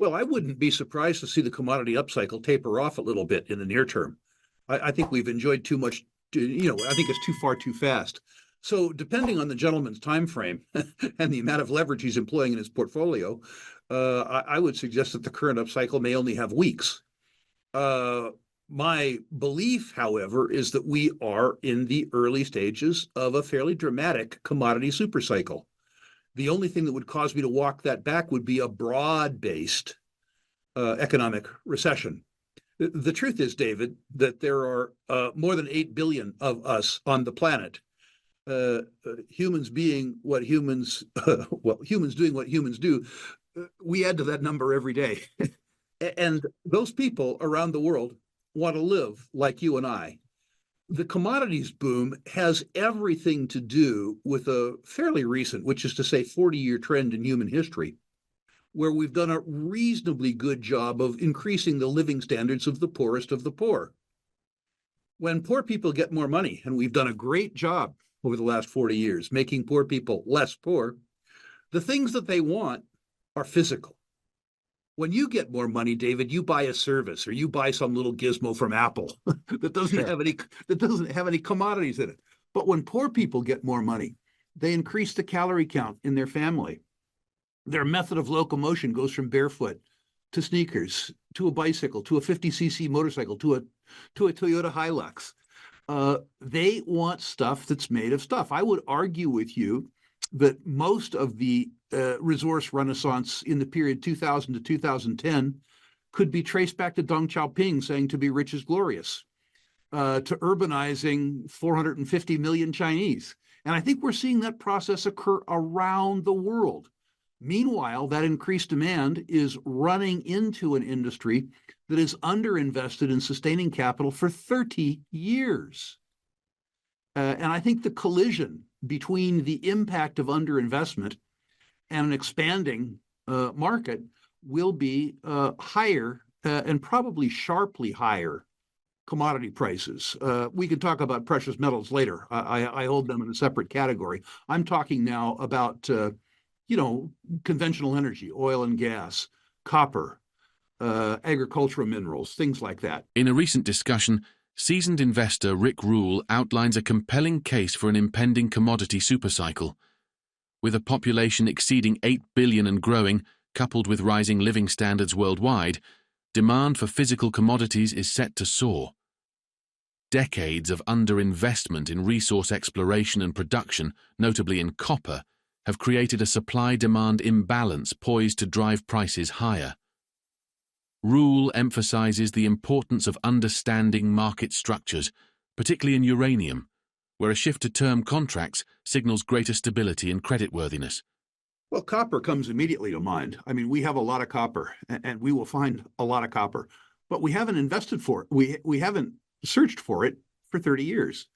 Well, I wouldn't be surprised to see the commodity upcycle taper off a little bit in the near term. I think we've enjoyed too much. I think it's too far too fast. So, depending on the gentleman's time frame and the amount of leverage he's employing in his portfolio, I would suggest that the current upcycle may only have weeks. Uh, my belief, however, is that we are in the early stages of a fairly dramatic commodity supercycle. The only thing that would cause me to walk that back would be a broad-based economic recession. The truth is, David, that there are more than 8 billion of us on the planet. Humans being what humans, well, humans doing what humans do, we add to that number every day. And those people around the world want to live like you and I. The commodities boom has everything to do with a fairly recent, which is to say 40-year trend in human history, where we've done a reasonably good job of increasing the living standards of the poorest of the poor. When poor people get more money, and we've done a great job over the last 40 years making poor people less poor, the things that they want are physical. When you get more money, David, you buy a service or you buy some little gizmo from Apple that doesn't Sure. have any commodities in it. But when poor people get more money, they increase the calorie count in their family. Their method of locomotion goes from barefoot to sneakers to a bicycle to a 50cc motorcycle to a Toyota Hilux. They want stuff that's made of stuff. I would argue with you that most of the resource renaissance in the period 2000 to 2010 could be traced back to Deng Xiaoping saying to be rich is glorious, to urbanizing 450 million Chinese. And I think we're seeing that process occur around the world. Meanwhile, that increased demand is running into an industry that is underinvested in sustaining capital for 30 years. And I think the collision between the impact of underinvestment and an expanding market will be higher and probably sharply higher commodity prices. We can talk about precious metals later. I hold them in a separate category. I'm talking now about, conventional energy, oil and gas, copper, agricultural minerals, things like that. In a recent discussion, seasoned investor Rick Rule outlines a compelling case for an impending commodity supercycle. With a population exceeding 8 billion and growing, coupled with rising living standards worldwide, demand for physical commodities is set to soar. Decades of underinvestment in resource exploration and production, notably in copper, have created a supply-demand imbalance poised to drive prices higher. Rule emphasizes the importance of understanding market structures, particularly in uranium, where a shift to term contracts signals greater stability and creditworthiness. Well, copper comes immediately to mind. I mean, we have a lot of copper, and we will find a lot of copper, but we haven't invested for it. We haven't searched for it for 30 years.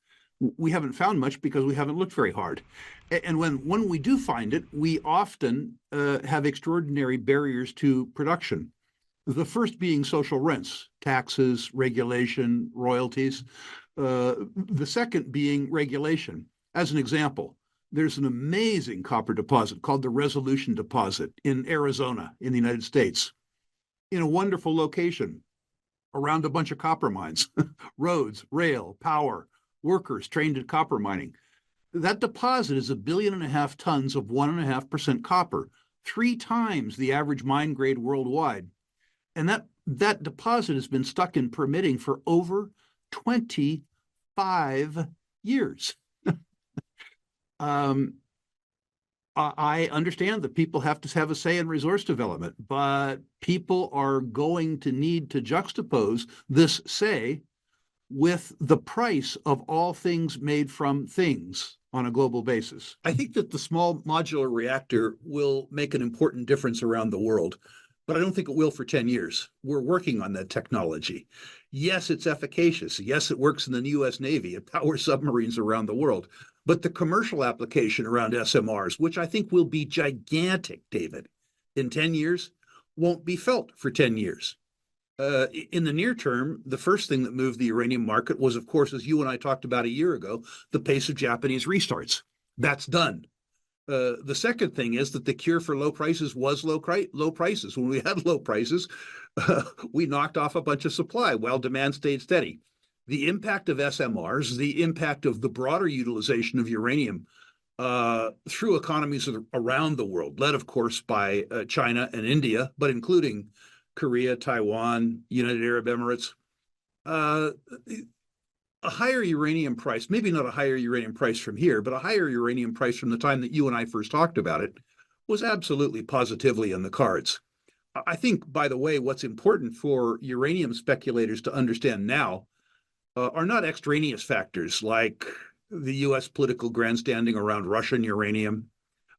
We haven't found much because we haven't looked very hard. And when we do find it, we often have extraordinary barriers to production. The first being social rents, taxes, regulation, royalties. The second being regulation. As an example, there's an amazing copper deposit called the Resolution Deposit in Arizona in the United States, in a wonderful location around a bunch of copper mines, roads, rail, power, workers trained in copper mining. That deposit is 1.5 billion tons of 1.5% copper, 3 times the average mine grade worldwide. And that deposit has been stuck in permitting for over 25 years. I understand that people have to have a say in resource development, but people are going to need to juxtapose this say with the price of all things made from things on a global basis. I think that the small modular reactor will make an important difference around the world, but I don't think it will for 10 years. We're working on that technology. Yes, it's efficacious. Yes, it works in the U.S. Navy. It powers submarines around the world. But the commercial application around SMRs, which I think will be gigantic, David, in 10 years, won't be felt for 10 years. In the near term, the first thing that moved the uranium market was, of course, as you and I talked about a year ago, the pace of Japanese restarts. That's done. The second thing is that the cure for low prices was low prices. When we had low prices, we knocked off a bunch of supply while demand stayed steady. The impact of SMRs, the impact of the broader utilization of uranium through economies around the world, led, of course, by China and India, but including Korea, Taiwan, United Arab Emirates. Uh, a higher uranium price, maybe not a higher uranium price from here, but a higher uranium price from the time that you and I first talked about it, was absolutely positively in the cards. I think, by the way, what's important for uranium speculators to understand now are not extraneous factors like the US political grandstanding around Russian uranium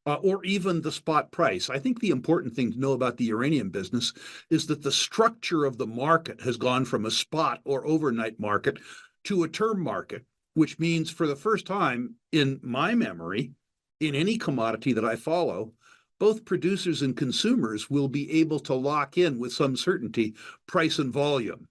or even the spot price. I think the important thing to know about the uranium business is that the structure of the market has gone from a spot or overnight market to a term market, which means for the first time in my memory, in any commodity that I follow, both producers and consumers will be able to lock in with some certainty price and volume.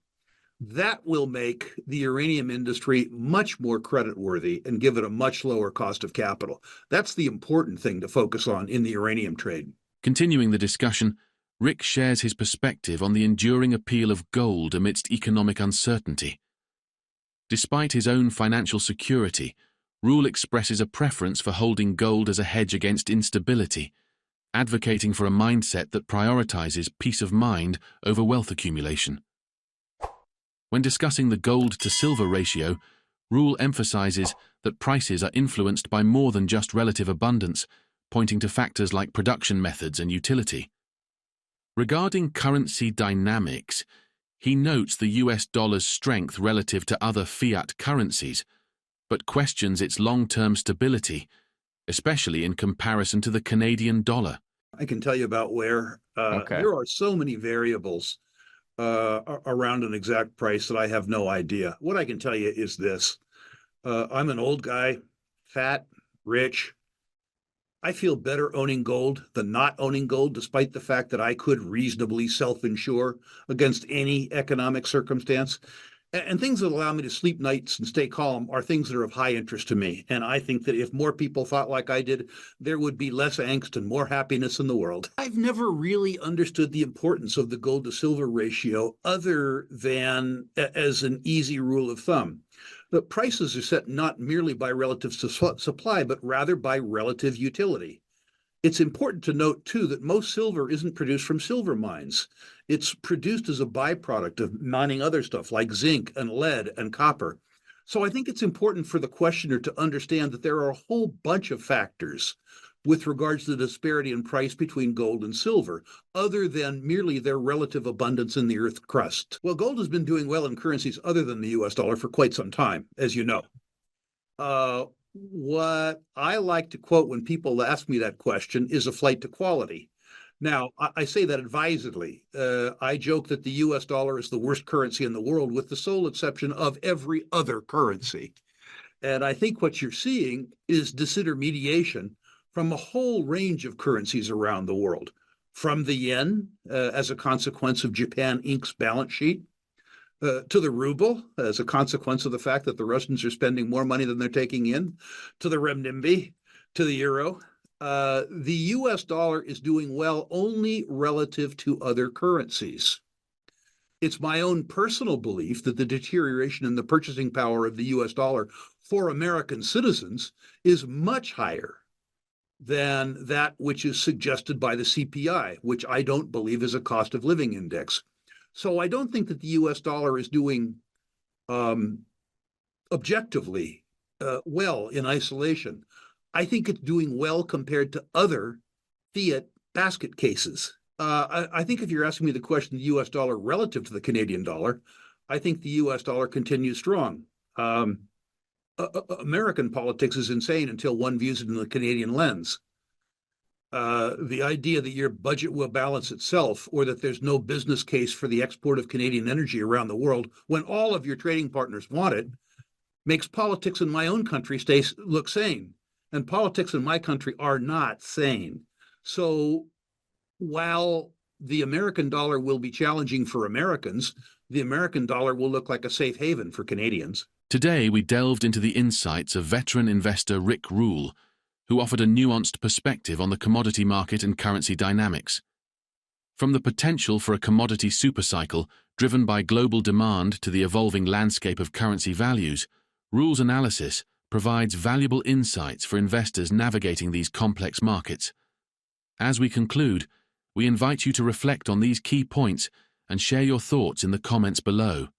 That will make the uranium industry much more creditworthy and give it a much lower cost of capital. That's the important thing to focus on in the uranium trade. Continuing the discussion, Rick shares his perspective on the enduring appeal of gold amidst economic uncertainty. Despite his own financial security, Rule expresses a preference for holding gold as a hedge against instability, advocating for a mindset that prioritizes peace of mind over wealth accumulation. When discussing the gold-to-silver ratio, Rule emphasizes that prices are influenced by more than just relative abundance, pointing to factors like production methods and utility. Regarding currency dynamics, he notes the US dollar's strength relative to other fiat currencies, but questions its long-term stability, especially in comparison to the Canadian dollar. I can tell you about where there are so many variables around an exact price that I have no idea. What I can tell you is this. I'm an old guy, fat, rich. I feel better owning gold than not owning gold, despite the fact that I could reasonably self-insure against any economic circumstance. And things that allow me to sleep nights and stay calm are things that are of high interest to me. And I think that if more people thought like I did, there would be less angst and more happiness in the world. I've never really understood the importance of the gold to silver ratio other than as an easy rule of thumb. The prices are set not merely by relative supply, but rather by relative utility. It's important to note, too, that most silver isn't produced from silver mines. It's produced as a byproduct of mining other stuff like zinc and lead and copper. So I think it's important for the questioner to understand that there are a whole bunch of factors with regards to the disparity in price between gold and silver, other than merely their relative abundance in the Earth's crust. Well, gold has been doing well in currencies other than the US dollar for quite some time, as you know. What I like to quote when people ask me that question is a flight to quality. Now, I say that advisedly. I joke that the US dollar is the worst currency in the world, with the sole exception of every other currency. And I think what you're seeing is disintermediation from a whole range of currencies around the world, from the yen as a consequence of Japan Inc.'s balance sheet, to the ruble as a consequence of the fact that the Russians are spending more money than they're taking in, to the renminbi, to the euro. The US dollar is doing well only relative to other currencies. It's my own personal belief that the deterioration in the purchasing power of the US dollar for American citizens is much higher than that which is suggested by the CPI, which I don't believe is a cost of living index. So I don't think that the US dollar is doing objectively well in isolation. I think it's doing well compared to other fiat basket cases. I think if you're asking me the question, the US dollar relative to the Canadian dollar, I think the US dollar continues strong. American politics is insane until one views it in the Canadian lens. The idea that your budget will balance itself, or that there's no business case for the export of Canadian energy around the world when all of your trading partners want it, makes politics in my own country look sane. And politics in my country are not sane. So while the American dollar will be challenging for Americans, the American dollar will look like a safe haven for Canadians. Today, we delved into the insights of veteran investor Rick Rule, who offered a nuanced perspective on the commodity market and currency dynamics. From the potential for a commodity supercycle driven by global demand to the evolving landscape of currency values, Rule's analysis provides valuable insights for investors navigating these complex markets. As we conclude, we invite you to reflect on these key points and share your thoughts in the comments below.